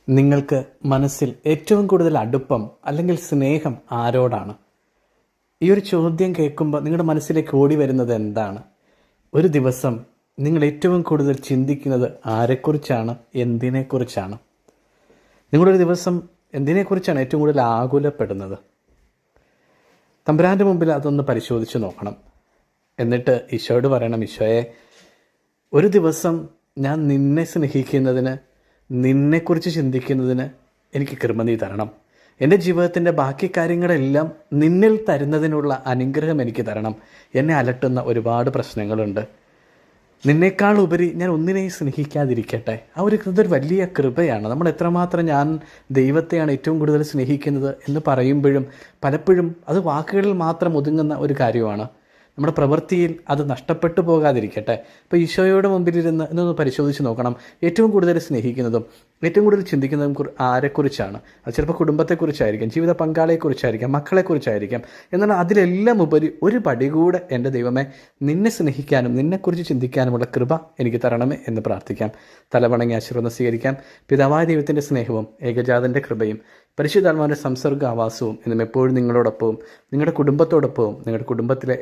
നിങ്ങൾക്ക് മനസ്സിൽ ഏറ്റവും കൂടുതൽ അടുപ്പം അല്ലെങ്കിൽ സ്നേഹം ആരോടാണ്? ഈ ഒരു ചോദ്യം കേൾക്കുമ്പോൾ നിങ്ങളുടെ മനസ്സിലേക്ക് ഓടി വരുന്നത് എന്താണ്? ഒരു ദിവസം നിങ്ങൾ ഏറ്റവും കൂടുതൽ ചിന്തിക്കുന്നത് ആരെക്കുറിച്ചാണ്, എന്തിനെക്കുറിച്ചാണ്? നിങ്ങളൊരു ദിവസം എന്തിനെക്കുറിച്ചാണ് ഏറ്റവും കൂടുതൽ ആകുലപ്പെടുന്നത്? തമ്പുരാൻ്റെ മുമ്പിൽ അതൊന്ന് പരിശോധിച്ച് നോക്കണം. എന്നിട്ട് ഈശോയോട് പറയണം, ഈശോയെ, ഒരു ദിവസം ഞാൻ നിന്നെ സ്നേഹിക്കുന്നതിന്, നിന്നെക്കുറിച്ച് ചിന്തിക്കുന്നതിന് എനിക്ക് കൃപ നീ തരണം. എൻ്റെ ജീവിതത്തിൻ്റെ ബാക്കി കാര്യങ്ങളെല്ലാം നിന്നിൽ തരുന്നതിനുള്ള അനുഗ്രഹം എനിക്ക് തരണം. എന്നെ അലട്ടുന്ന ഒരുപാട് പ്രശ്നങ്ങളുണ്ട്. നിന്നേക്കാൾ ഉപരി ഞാൻ ഒന്നിനെയും സ്നേഹിക്കാതിരിക്കട്ടെ. ഇതൊരു വലിയ കൃപയാണ്. നമ്മൾ എത്രമാത്രം ഞാൻ ദൈവത്തെയാണ് ഏറ്റവും കൂടുതൽ സ്നേഹിക്കുന്നത് എന്ന് പറയുമ്പോഴും പലപ്പോഴും അത് വാക്കുകളിൽ മാത്രം ഒതുങ്ങുന്ന ഒരു കാര്യമാണ്. നമ്മുടെ പ്രവൃത്തിയിൽ അത് നഷ്ടപ്പെട്ടു പോകാതിരിക്കട്ടെ. ഇപ്പോൾ ഈശോയുടെ മുമ്പിലിരുന്ന് എന്നൊന്ന് പരിശോധിച്ച് നോക്കണം. ഏറ്റവും കൂടുതൽ സ്നേഹിക്കുന്നതും ഏറ്റവും കൂടുതൽ ചിന്തിക്കുന്നതും ആരെക്കുറിച്ചാണ്? അത് ചിലപ്പോൾ കുടുംബത്തെക്കുറിച്ചായിരിക്കാം, ജീവിത പങ്കാളിയെക്കുറിച്ചായിരിക്കാം, മക്കളെക്കുറിച്ചായിരിക്കാം. എന്നാൽ അതിലെല്ലാം ഉപരി ഒരു പടി കൂടെ എൻ്റെ ദൈവമേ, നിന്നെ സ്നേഹിക്കാനും നിന്നെക്കുറിച്ച് ചിന്തിക്കാനുമുള്ള കൃപ എനിക്ക് തരണമേ എന്ന് പ്രാർത്ഥിക്കാം. തലവണങ്ങി ആശീർവാദം സ്വീകരിക്കാം. പിതാവായ ദൈവത്തിൻ്റെ സ്നേഹവും ഏകജാതൻ്റെ കൃപയും പരിശുദ്ധാത്മാവിൻ്റെ സംസർഗ ആവാസവും എന്നും എപ്പോഴും നിങ്ങളോടൊപ്പവും നിങ്ങളുടെ കുടുംബത്തോടൊപ്പവും നിങ്ങളുടെ കുടുംബത്തിലെ